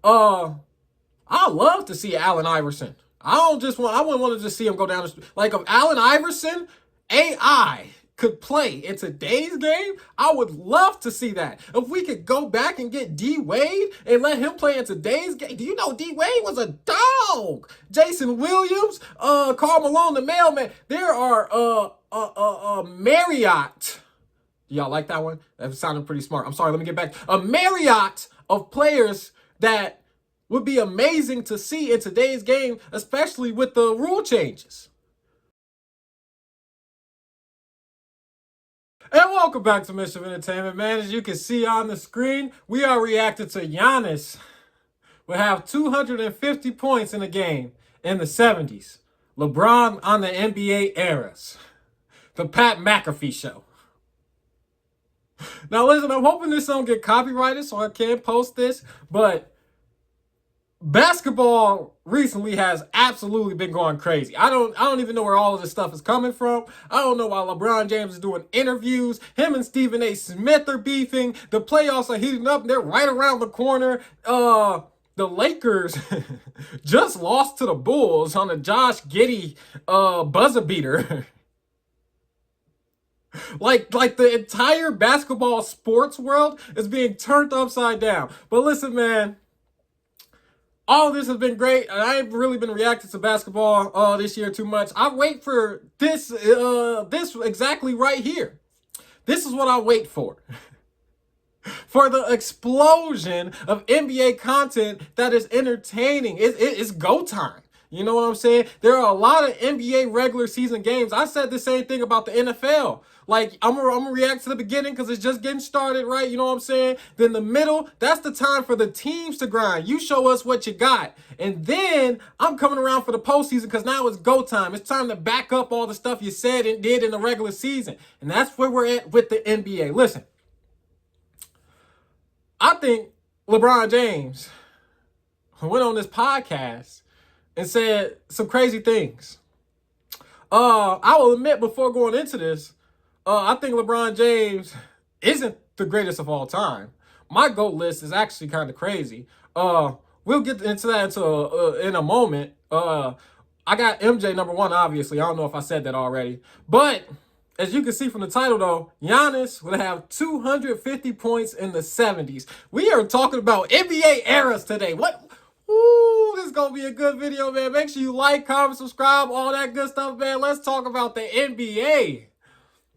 Uh, I love to see Allen Iverson. I wouldn't want to just see him go down the street. Like if Allen Iverson, AI, could play in today's game, I would love to see that. If we could go back and get D Wade and let him play in today's game. Do you know D Wade was a dog? Jason Williams, Karl Malone, the mailman. There are Marriott. Y'all like that one? That sounded pretty smart. I'm sorry, let me get back. A Marriott of players that would be amazing to see in today's game, especially with the rule changes. And welcome back to Mischief Entertainment, man. As you can see on the screen, we are reacting to Giannis. We have 250 points in the game in the 70s. LeBron on the NBA eras. The Pat MacAfee show. Now listen, I'm hoping this don't get copyrighted so I can't post this, but basketball recently has absolutely been going crazy. I don't even know where all of this stuff is coming from. I don't know why LeBron James is doing interviews. Him and Stephen A. Smith are beefing. The playoffs are heating up. They're right around the corner. The Lakers just lost to the Bulls on a Josh Giddey buzzer beater. Like the entire basketball sports world is being turned upside down. But listen, man, all of this has been great, and I haven't really been reacting to basketball this year too much. I wait for this exactly right here. This is what I wait for. For the explosion of NBA content that is entertaining. It's go time. You know what I'm saying? There are a lot of NBA regular season games. I said the same thing about the NFL. Like, I'm gonna react to the beginning because it's just getting started, right? You know what I'm saying? Then the middle, that's the time for the teams to grind. You show us what you got. And then I'm coming around for the postseason because now it's go time. It's time to back up all the stuff you said and did in the regular season. And that's where we're at with the NBA. Listen, I think LeBron James went on this podcast and said some crazy things. I will admit before going into this, I think LeBron James isn't the greatest of all time. My GOAT list is actually kind of crazy. We'll get into that in a moment. I got MJ number one, obviously. I don't know if I said that already. But as you can see from the title, though, Giannis would have 250 points in the 70s. We are talking about NBA eras today. What? Ooh, this is going to be a good video, man. Make sure you like, comment, subscribe, all that good stuff, man. Let's talk about the NBA.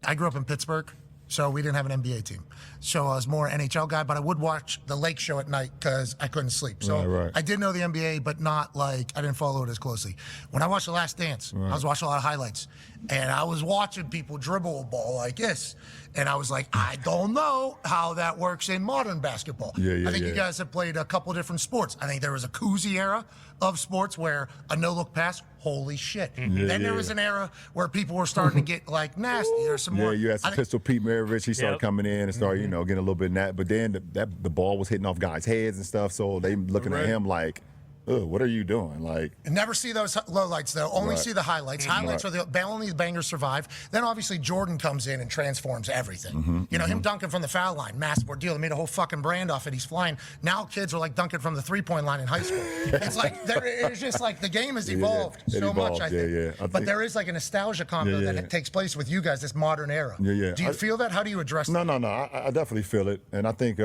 I grew up in Pittsburgh, so we didn't have an NBA team. So I was more an NHL guy, but I would watch the Lake Show at night because I couldn't sleep. So right. I did know the NBA, but not like, I didn't follow it as closely. When I watched The Last Dance, I was watching a lot of highlights. And I was watching people dribble a ball like this. And I was like, I don't know how that works in modern basketball. I think you guys have played a couple different sports. I think there was a koozie era of sports where a no-look pass, holy shit. Then there was an era where people were starting to get like nasty. There's some more. You had some Pistol Pete Maravich. He started coming in and started, you know, getting a little bit in that. But then the ball was hitting off guys' heads and stuff. So they looking at him like, ugh, what are you doing? Like, never see those lowlights though. Only see the highlights. Highlights are the only the bangers survive. Then obviously Jordan comes in and transforms everything. You know, him dunking from the foul line, massive ordeal. He made a whole fucking brand off it. He's flying. Now kids are like dunking from the three-point line in high school. It's like it's just like the game has evolved so much. I think. But there is like a nostalgia combo that takes place with you guys this modern era. Do you feel that? How do you address that? No. I definitely feel it, and I think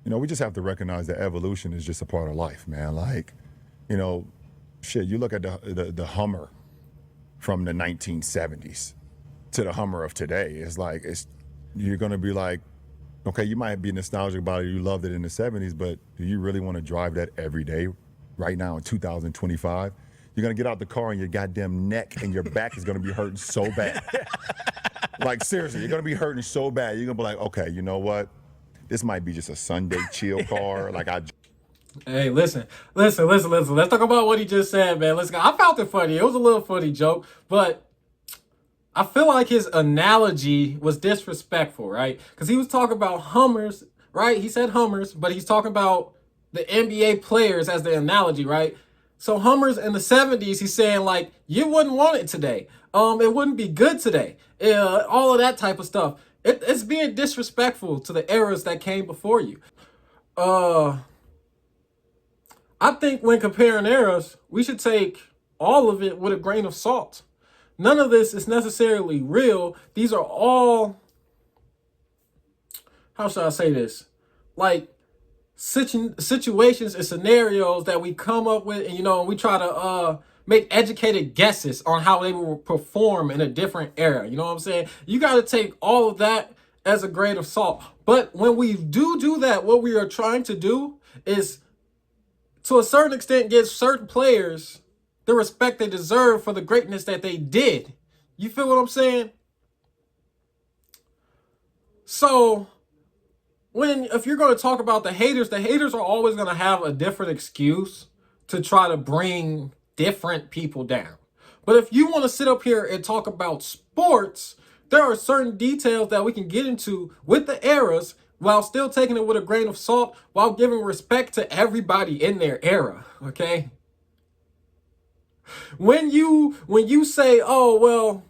you know, we just have to recognize that evolution is just a part of life, man. Like, you know, shit, you look at the Hummer from the 1970s to the Hummer of today. It's like, you're going to be like, okay, you might be nostalgic about it. You loved it in the 70s, but do you really want to drive that every day right now in 2025? You're going to get out the car and your goddamn neck and your back is going to be hurting so bad. Like, seriously, you're going to be hurting so bad. You're going to be like, okay, you know what? This might be just a Sunday chill car. Like, Hey, listen. Let's talk about what he just said, man. Let's go. I found it funny. It was a little funny joke, but I feel like his analogy was disrespectful, right? Because he was talking about Hummers, right? He said Hummers, but he's talking about the NBA players as the analogy, right? So Hummers in the 70s, he's saying like, you wouldn't want it today. It wouldn't be good today. All of that type of stuff. It's being disrespectful to the eras that came before you. I think when comparing eras, we should take all of it with a grain of salt. None of this is necessarily real. These are all, how should I say this? Like situations and scenarios that we come up with, and we try to make educated guesses on how they will perform in a different era. You know what I'm saying? You got to take all of that as a grain of salt. But when we do that, what we are trying to do is, to a certain extent, give certain players the respect they deserve for the greatness that they did. You feel what I'm saying? So if you're going to talk about the haters are always going to have a different excuse to try to bring different people down. But if you want to sit up here and talk about sports, there are certain details that we can get into with the eras while still taking it with a grain of salt, while giving respect to everybody in their era, okay? When you say, oh, well,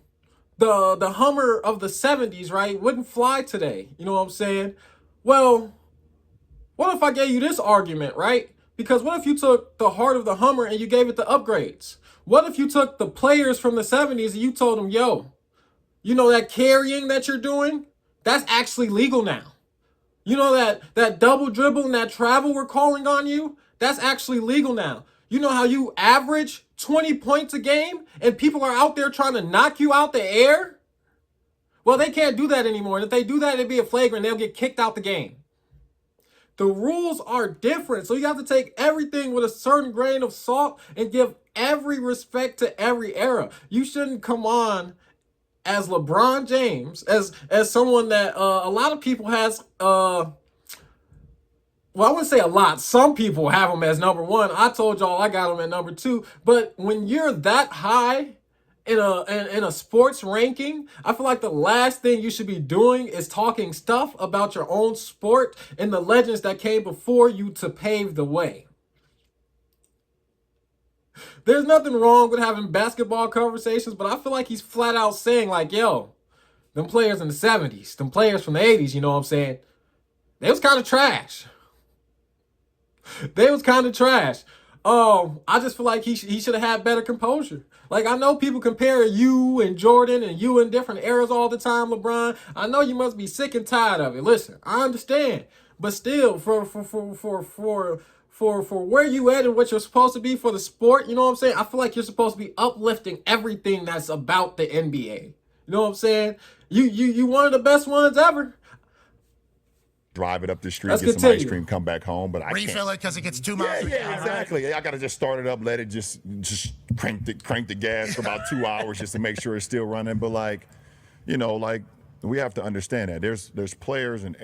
the Hummer of the 70s, right, wouldn't fly today, you know what I'm saying? Well, what if I gave you this argument, right? Because what if you took the heart of the Hummer and you gave it the upgrades? What if you took the players from the 70s and you told them, yo, you know that carrying that you're doing, that's actually legal now. You know that double dribble and that travel we're calling on you, that's actually legal now. You know how you average 20 points a game and people are out there trying to knock you out the air? Well, they can't do that anymore. And if they do that, it'd be a flagrant. They'll get kicked out the game. The rules are different. So you have to take everything with a certain grain of salt and give every respect to every era. You shouldn't come on as LeBron James, as someone that a lot of people has, well, I wouldn't say a lot. Some people have him as number one. I told y'all I got him at number two. But when you're that high in a sports ranking, I feel like the last thing you should be doing is talking stuff about your own sport and the legends that came before you to pave the way. There's nothing wrong with having basketball conversations, but I feel like he's flat out saying, like, yo, them players in the 70s, them players from the 80s, you know what I'm saying? They was kind of trash. They was kind of trash. I just feel like he should have had better composure. Like, I know people compare you and Jordan and you in different eras all the time, LeBron. I know you must be sick and tired of it. Listen, I understand. But still, for where you at and what you're supposed to be for the sport, you know what I'm saying? I feel like you're supposed to be uplifting everything that's about the NBA. You know what I'm saying? You one of the best ones ever. Drive it up the street, Let's get some continue. ice cream, come back home, but I Refill can't. it because it gets 2 miles. Yeah, exactly. I gotta just start it up, let it just crank the gas for about 2 hours just to make sure it's still running. But like we have to understand that there's players and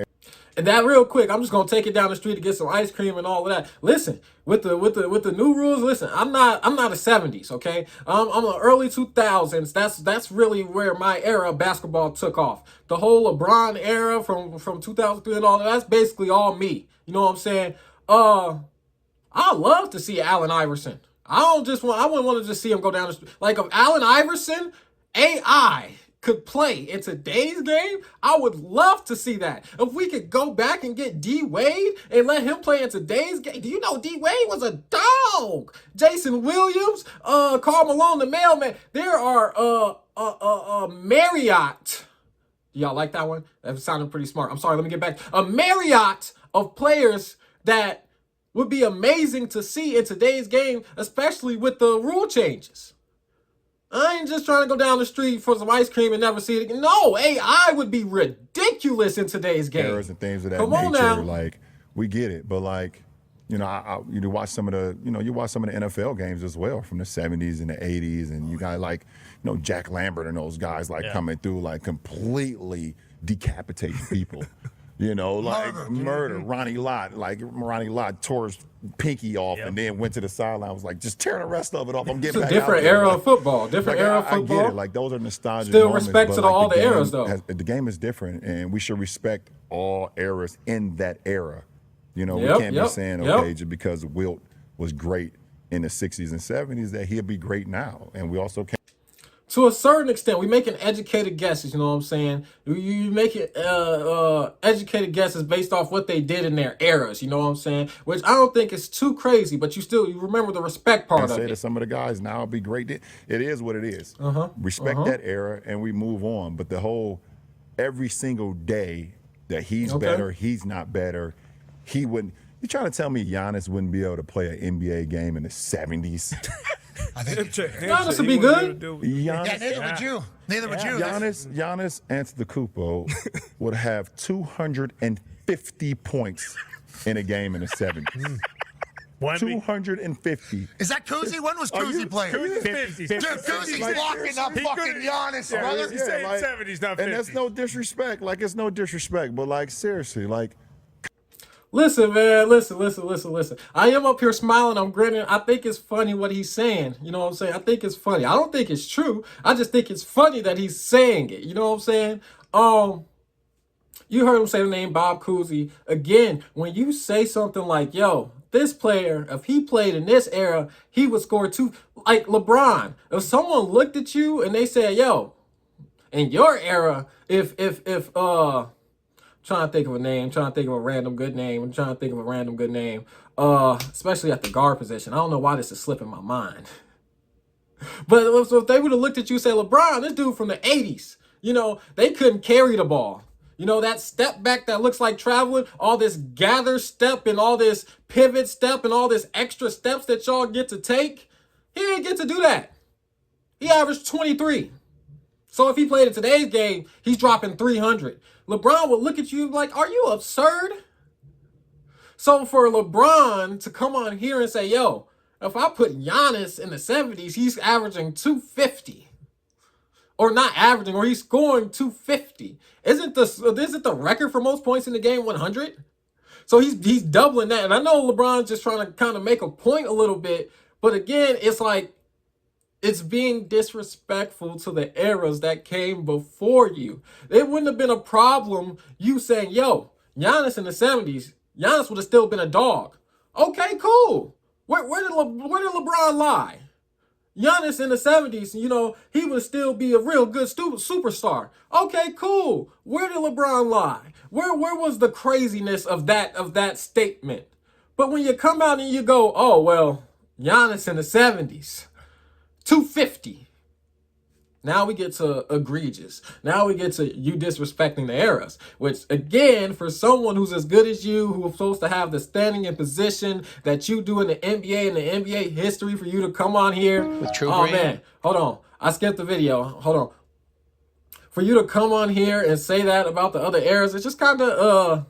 that real quick, I'm just gonna take it down the street to get some ice cream and all of that. Listen, with the new rules, listen, I'm not a 70s, okay? I'm the early 2000s. That's really where my era of basketball took off. The whole LeBron era from 2003 and all that, that's basically all me. You know what I'm saying? I love to see Allen Iverson. I wouldn't want to just see him go down the street. Like, if Allen Iverson, AI, could play in today's game, I would love to see that. If we could go back and get D Wade and let him play in today's game. Do you know D Wade was a dog? Jason Williams, Karl Malone, the mailman. There are Marriott. Y'all like that one? That sounded pretty smart. I'm sorry, let me get back. A Marriott of players that would be amazing to see in today's game, especially with the rule changes. I ain't just trying to go down the street for some ice cream and never see it again. No, AI would be ridiculous in today's game. errors and things of that Come on nature. now. Like, we get it, but like, you watch some of the NFL games as well from the 70s and the 80s, and you got like, Jack Lambert and those guys coming through like completely decapitating people. Murder. Ronnie Lott tore his pinky off and then went to the sideline. Was like, just tear the rest of it off. I'm getting back out there. Different era of football. Different era of I football. get it. Like, those are nostalgic Still moments, respect but, to like, all the eras, though. The game is different, and we should respect all eras in that era. We Yep, can't yep, be saying, yep. okay, just because Wilt was great in the 60s and 70s, that he'll be great now. And we also can't. to a certain extent, we making educated guesses. You know what I'm saying? You make it educated guesses based off what they did in their eras. You know what I'm saying? Which I don't think is too crazy, but you remember the respect part And of say it. to some of the guys, now it'll be great. It is what it is. Respect that era, and we move on. But the whole, every single day that he's better, he's not better, he wouldn't. You trying to tell me Giannis wouldn't be able to play an NBA game in the 70s? I think Giannis would be good. Giannis, neither would you. Neither would you. Giannis Antetokounmpo would have 250 points in a game in the 70s. 250. Is that Kuzi? When was Kuzi playing? Kuzi's 50s. Dude, Kuzi's locking up fucking Giannis, brother. He's saying 70s, not 50s. And that's no disrespect. Like, it's no disrespect. But, like, seriously, like. Listen, man, listen. I am up here smiling, I'm grinning. I think it's funny what he's saying. You know what I'm saying? I think it's funny. I don't think it's true. I just think it's funny that he's saying it. You know what I'm saying? You heard him say the name Bob Cousy. Again, when you say something like, yo, this player, if he played in this era, he would score two. Like LeBron, if someone looked at you and they said, yo, in your era, trying to think of a name, trying to think of a random good name, especially at the guard position. I don't know why this is slipping my mind. But so if they would have looked at you and said, LeBron, this dude from the 80s, you know, they couldn't carry the ball. You know, that step back that looks like traveling, all this gather step and all this pivot step and all this extra steps that y'all get to take, he didn't get to do that. He averaged 23. So if he played in today's game, he's dropping 300. LeBron would look at you like, are you absurd? So for LeBron to come on here and say, yo, if I put Giannis in the 70s, he's averaging 250. Or not averaging, or he's scoring 250. Isn't the record for most points in the game 100? So he's doubling that. And I know LeBron's just trying to kind of make a point a little bit. But again, it's like, it's being disrespectful to the eras that came before you. It wouldn't have been a problem you saying, yo, Giannis in the 70s, Giannis would have still been a dog. Okay, cool. Where did LeBron lie? Giannis in the 70s, you know, he would still be a real good superstar. Okay, cool. Where did LeBron lie? Where was the craziness of that statement? But when you come out and you go, oh, well, Giannis in the 70s, 250. Now we get to egregious. Now we get to you disrespecting the eras, which again, for someone who's as good as you, who's supposed to have the standing and position that you do in the NBA and the NBA history, for you to come on here. Man, hold on. I skipped the video. Hold on. For you to come on here and say that about the other eras, it's just kind of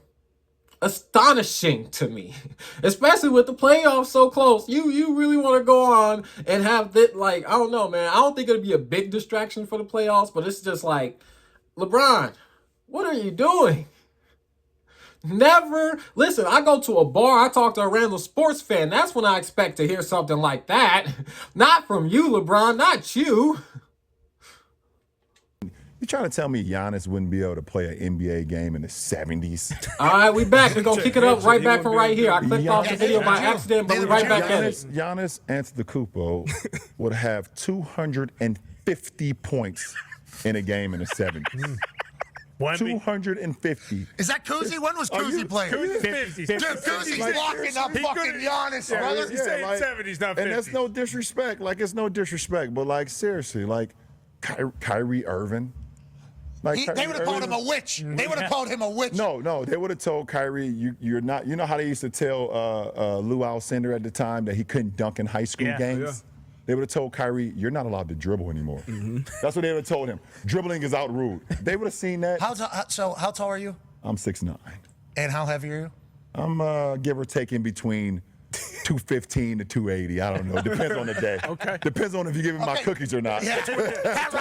astonishing to me, especially with the playoffs so close. You really want to go on and have that, like, I don't know, man. I don't think it'll be a big distraction for the playoffs, but it's just like, LeBron, what are you doing? Never. Listen, I go to a bar, I talk to a random sports fan. That's when I expect to hear something like that. Not from you, LeBron, not you. You trying to tell me Giannis wouldn't be able to play an NBA game in the 70s? All right, we back. We're going to kick it up right back from right here. I clicked off the video by accident, but we're right back at it. Giannis Antetokounmpo would have 250 points in a game in the 70s. 250. Is that Kuzi? When was Kuzi playing? Kuzi's 50s. Dude, Kuzi's locking up fucking Giannis, brother. He's saying 70s, not 50s. And that's no disrespect. Like, it's no disrespect. But, like, seriously, like, Kyrie Irving. Like, they would have called him a witch. They would have called him a witch. No, they would have told Kyrie, you're not. You know how they used to tell Lou Alcindor at the time that he couldn't dunk in high school games? Yeah. They would have told Kyrie, you're not allowed to dribble anymore. That's what they would have told him. Dribbling is out rude. They would have seen that. How tall are you? I'm 6'9". And how heavy are you? I'm give or take in between 215 to 280. I don't know. Depends on the day. Okay. Depends on if you're giving my cookies or not. Yeah. Pat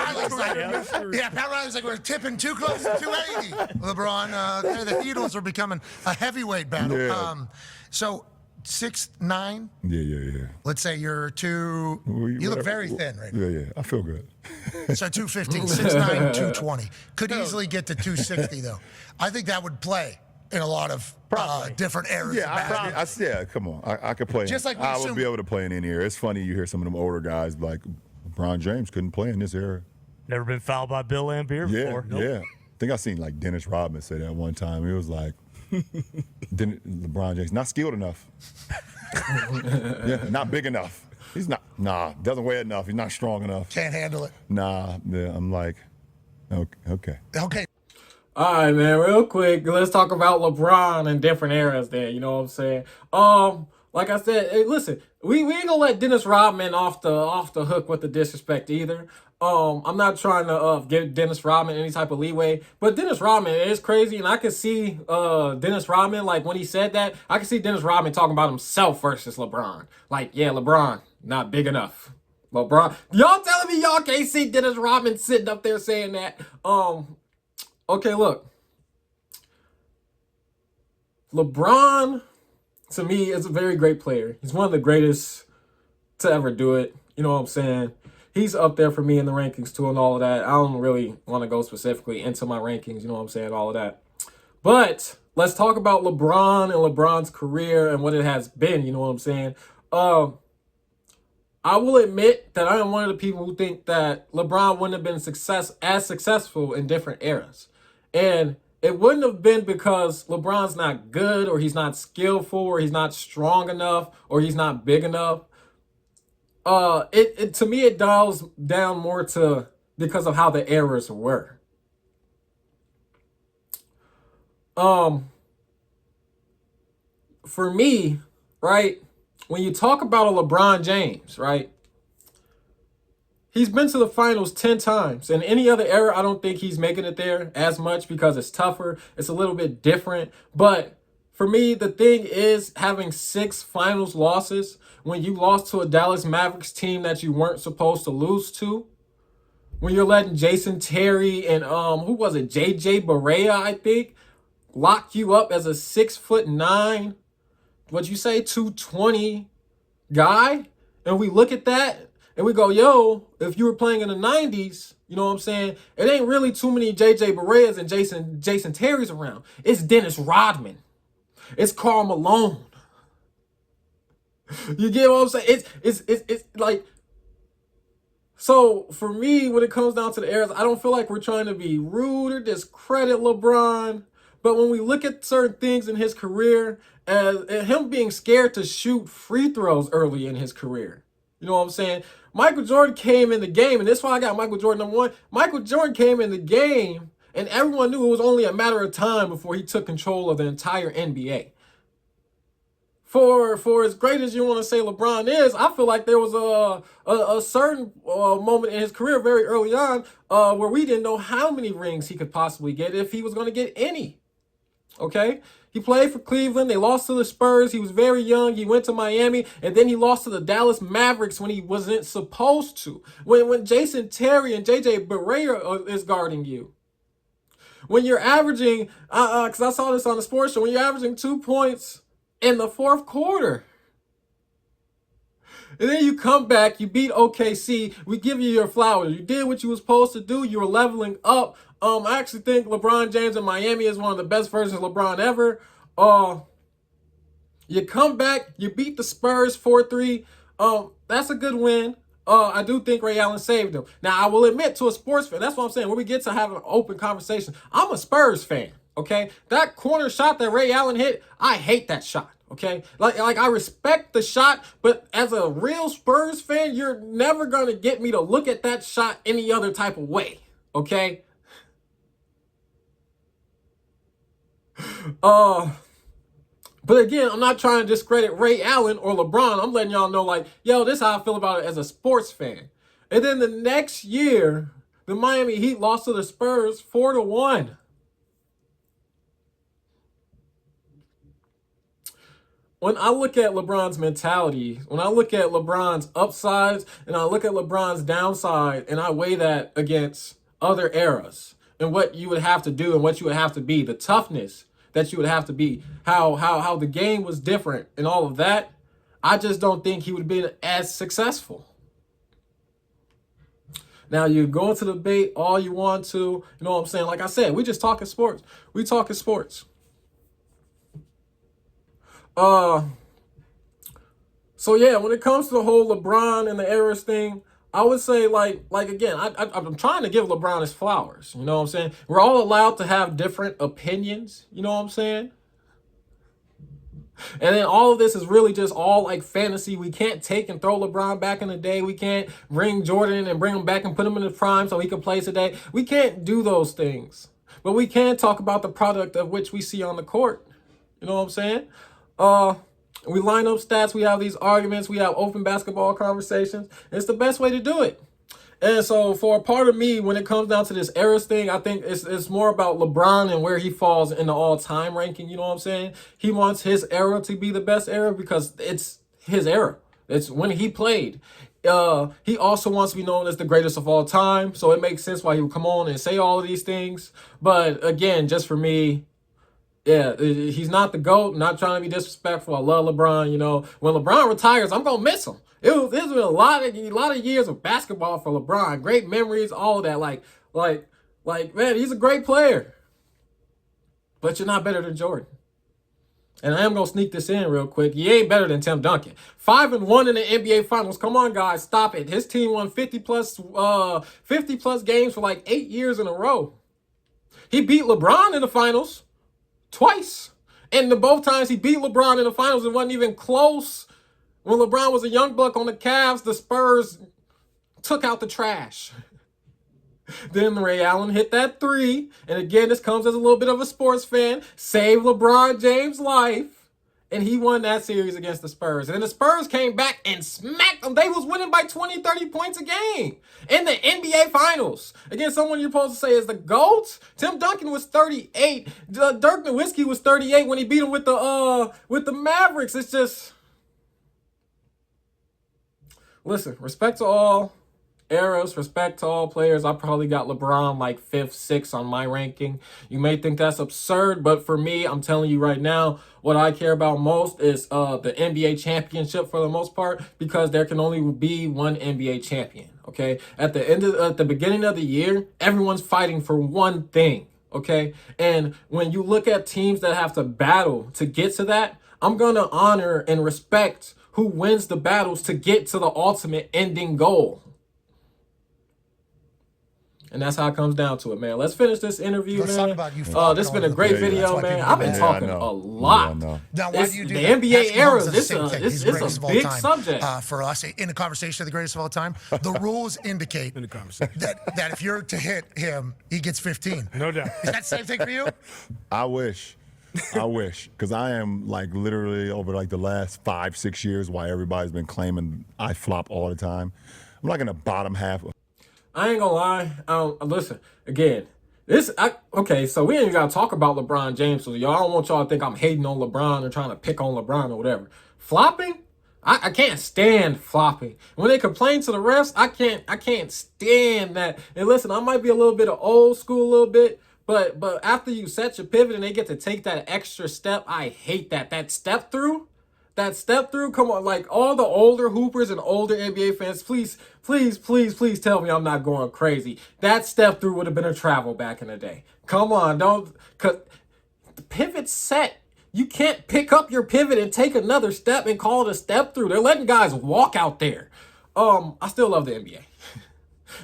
Riley's like, we're tipping too close to 280. LeBron, the Heatles are becoming a heavyweight battle. Yeah. So 6'9". Yeah. Let's say you're you look very thin right now. Yeah. I feel good. So 215, 6'9", 220. Could easily get to 260 though. I think that would play in a lot of different eras. Yeah, come on. I could play. Just like I would be able to play in any era. It's funny you hear some of them older guys like LeBron James couldn't play in this era. Never been fouled by Bill Laimbeer Yeah, before. Nope. yeah. I think I seen like Dennis Rodman say that one time. He was like, LeBron James, not skilled enough. Yeah, not big enough. He's not, doesn't weigh enough. He's not strong enough. Can't handle it. Yeah, I'm like, okay. Okay. All right, man. Real quick, let's talk about LeBron and different eras. There, you know what I'm saying? Like I said, hey, listen, we ain't gonna let Dennis Rodman off the hook with the disrespect either. I'm not trying to give Dennis Rodman any type of leeway, but Dennis Rodman is crazy, and I can see Dennis Rodman, like when he said that, I can see Dennis Rodman talking about himself versus LeBron. Like, yeah, LeBron not big enough. LeBron, y'all telling me y'all can't see Dennis Rodman sitting up there saying that? Okay, look. LeBron, to me, is a very great player. He's one of the greatest to ever do it. You know what I'm saying? He's up there for me in the rankings too and all of that. I don't really want to go specifically into my rankings, you know what I'm saying, all of that. But let's talk about LeBron and LeBron's career and what it has been, you know what I'm saying? I will admit that I am one of the people who think that LeBron wouldn't have been as successful in different eras. And it wouldn't have been because LeBron's not good or he's not skillful or he's not strong enough or he's not big enough. To me, it dials down more to because of how the eras were. For me, right, when you talk about a LeBron James, right, he's been to the finals 10 times. In any other era, I don't think he's making it there as much because it's tougher. It's a little bit different. But for me, the thing is having 6 finals losses when you lost to a Dallas Mavericks team that you weren't supposed to lose to. When you're letting Jason Terry and who was it? JJ Barea, I think, lock you up as a 6'9", what'd you say, 220 guy? And we look at that and we go, yo, if you were playing in the 90s, you know what I'm saying? It ain't really too many JJ Bareas and Jason Terrys around. It's Dennis Rodman. It's Karl Malone. You get what I'm saying? It's like, so for me, when it comes down to the eras, I don't feel like we're trying to be rude or discredit LeBron. But when we look at certain things in his career, and him being scared to shoot free throws early in his career, you know what I'm saying? Michael Jordan came in the game, and that's why I got Michael Jordan #1. Michael Jordan came in the game, and everyone knew it was only a matter of time before he took control of the entire NBA. For as great as you want to say LeBron is, I feel like there was a certain moment in his career very early on where we didn't know how many rings he could possibly get if he was going to get any. Okay? He played for Cleveland. They lost to the Spurs. He was very young. He went to Miami, and then he lost to the Dallas Mavericks when he wasn't supposed to. When Jason Terry and JJ Barea is guarding you. When you're averaging, because I saw this on the sports show, when you're averaging 2 points in the fourth quarter. And then you come back, you beat OKC, we give you your flowers. You did what you were supposed to do, you were leveling up. I actually think LeBron James in Miami is one of the best versions of LeBron ever. You come back, you beat the Spurs 4-3. That's a good win. I do think Ray Allen saved him. Now, I will admit to a sports fan, that's what I'm saying, when we get to have an open conversation, I'm a Spurs fan, okay? That corner shot that Ray Allen hit, I hate that shot. Okay, like I respect the shot, but as a real Spurs fan, you're never gonna get me to look at that shot any other type of way. Okay. But again, I'm not trying to discredit Ray Allen or LeBron. I'm letting y'all know, like, yo, this is how I feel about it as a sports fan. And then the next year, the Miami Heat lost to the Spurs 4-1. When I look at LeBron's mentality, when I look at LeBron's upsides and I look at LeBron's downside and I weigh that against other eras and what you would have to do and what you would have to be, the toughness that you would have to be, how the game was different and all of that, I just don't think he would have been as successful. Now, you go into the debate all you want to, you know what I'm saying? Like I said, we just talking sports. We talking sports. So yeah, when it comes to the whole LeBron and the eras thing, I would say like again, I'm trying to give LeBron his flowers. You know what I'm saying? We're all allowed to have different opinions. You know what I'm saying? And then all of this is really just all like fantasy. We can't take and throw LeBron back in the day. We can't bring Jordan and bring him back and put him in the prime so he can play today. We can't do those things. But we can talk about the product of which we see on the court. You know what I'm saying? We line up stats. We have these arguments. We have open basketball conversations. It's the best way to do it. And so for a part of me, when it comes down to this eras thing, I think it's more about LeBron and where he falls in the all-time ranking. You know what I'm saying? He wants his era to be the best era because it's his era. It's when he played. He also wants to be known as the greatest of all time. So it makes sense why he would come on and say all of these things. But again, just for me, yeah, he's not the GOAT. Not trying to be disrespectful. I love LeBron. You know, when LeBron retires, I'm gonna miss him. It's been a lot of years of basketball for LeBron. Great memories, all of that. Like man, he's a great player. But you're not better than Jordan. And I am gonna sneak this in real quick. He ain't better than Tim Duncan. 5-1 in the NBA Finals. Come on, guys, stop it. His team won 50 plus games for like 8 years in a row. He beat LeBron in the finals twice. And the both times he beat LeBron in the finals, it wasn't even close. When LeBron was a young buck on the Cavs, the Spurs took out the trash. Then Ray Allen hit that three. And again, this comes as a little bit of a sports fan. Saved LeBron James' life. And he won that series against the Spurs. And then the Spurs came back and smacked them. They was winning by 20, 30 points a game in the NBA Finals. Again, someone you're supposed to say is the GOAT. Tim Duncan was 38. Dirk Nowitzki was 38 when he beat him with the Mavericks. It's just... Listen, respect to all eras, respect to all players. I probably got LeBron like 5th, 6th on my ranking. You may think that's absurd, but for me, I'm telling you right now, what I care about most is the NBA championship for the most part, because there can only be one NBA champion, okay? At the beginning of the year, everyone's fighting for one thing, okay? And when you look at teams that have to battle to get to that, I'm going to honor and respect who wins the battles to get to the ultimate ending goal. And that's how it comes down to it, man. Let's finish this interview, Let's man. talk about you This has been a great video, man. I've been talking a lot. Now, why do you do the that? NBA Pat era, Mahomes does the this same thing. He's is the greatest a of all big time. subject. For us, in a conversation of the greatest of all time, the rules indicate that if you're to hit him, he gets 15. No doubt. Is that the same thing for you? I wish, because I am like literally over like the last 5-6 years, why everybody's been claiming I flop all the time. I'm like in the bottom half. I ain't gonna lie. Listen, again, okay, so we ain't even gotta talk about LeBron James. So y'all don't want y'all to think I'm hating on LeBron or trying to pick on LeBron or whatever. Flopping? I can't stand flopping. When they complain to the refs, I can't stand that. And listen, I might be a little bit of old school a little bit, but after you set your pivot and they get to take that extra step, I hate that. That step through, come on, like all the older hoopers and older NBA fans, please tell me I'm not going crazy. That step through would have been a travel back in the day. Come on, cause the pivot's set. You can't pick up your pivot and take another step and call it a step through. They're letting guys walk out there. I still love the NBA.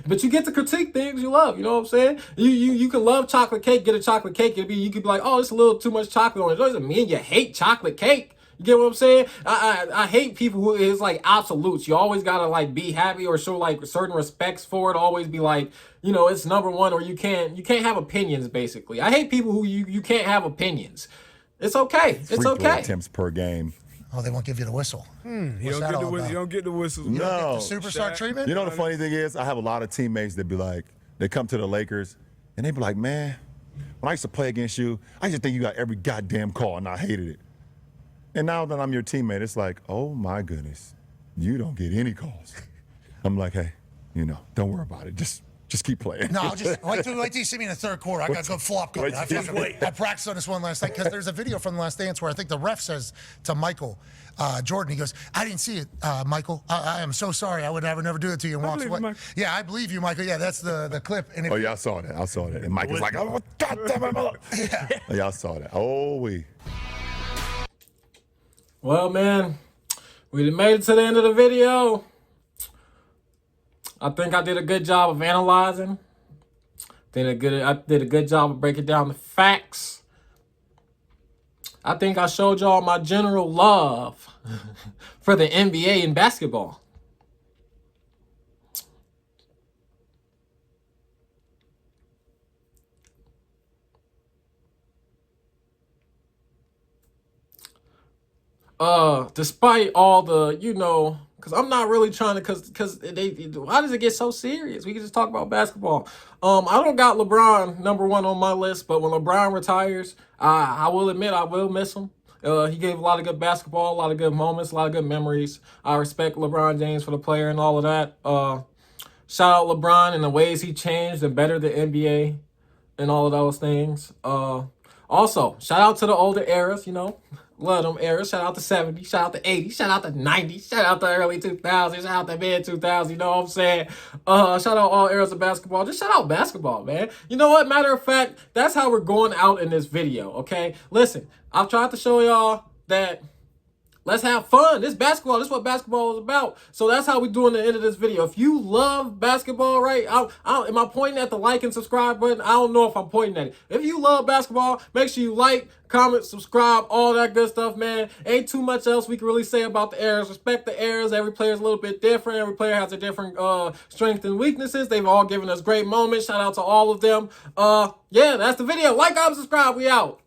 But you get to critique things you love, you know what I'm saying? You can love chocolate cake, get a chocolate cake, you could be like, oh, it's a little too much chocolate on it. It doesn't mean you hate chocolate cake. You get what I'm saying? I hate people who is like absolutes. You always gotta like be happy or show like certain respects for it. Always be like, you know, it's number one, or you can't have opinions, basically. I hate people who you can't have opinions. It's okay. It's Free throw okay. attempts per game. Oh, they won't give you the whistle. You don't get the whistles. No. The superstar treatment? You know the funny thing is, I have a lot of teammates that be like, they come to the Lakers and they be like, man, when I used to play against you, I used to think you got every goddamn call and I hated it. And now that I'm your teammate, it's like, oh my goodness, you don't get any calls. I'm like, hey, you know, don't worry about it. Just keep playing. No, just wait till you see me in the third quarter. I got a good flop going. I practiced on this one last night because there's a video from the Last Dance where I think the ref says to Michael Jordan, he goes, I didn't see it, Michael. I am so sorry. I would never do it to you, and walks away. Yeah, I believe you, Michael. Yeah, that's the clip. And Yeah, I saw that. And Mike was like, oh, God damn it, mother. Yeah, I saw that. Well, man, we done made it to the end of the video. I think I did a good job of analyzing. I did a good job of breaking down the facts. I think I showed y'all my general love for the NBA and basketball. Despite all the, because I'm not really trying to, because why does it get so serious? We can just talk about basketball. I don't got LeBron #1 on my list, but when LeBron retires, I will admit I will miss him. He gave a lot of good basketball, a lot of good moments, a lot of good memories. I respect LeBron James for the player and all of that. Shout out LeBron and the ways he changed and bettered the NBA and all of those things. Also, shout out to the older eras, love them eras. Shout out to 70s, shout out to 80s, shout out to 90s, shout out to early 2000s, shout out to mid 2000s, you know what I'm saying? Shout out all eras of basketball. Just shout out basketball, man. You know what? Matter of fact, that's how we're going out in this video, okay? Listen, I've tried to show y'all that let's have fun. This basketball. This is what basketball is about. So that's how we doing the end of this video. If you love basketball, right? Am I pointing at the like and subscribe button? I don't know if I'm pointing at it. If you love basketball, make sure you like, comment, subscribe, all that good stuff, man. Ain't too much else we can really say about the eras. Respect the eras. Every player is a little bit different. Every player has a different strengths and weaknesses. They've all given us great moments. Shout out to all of them. Yeah, that's the video. Like, comment, subscribe. We out.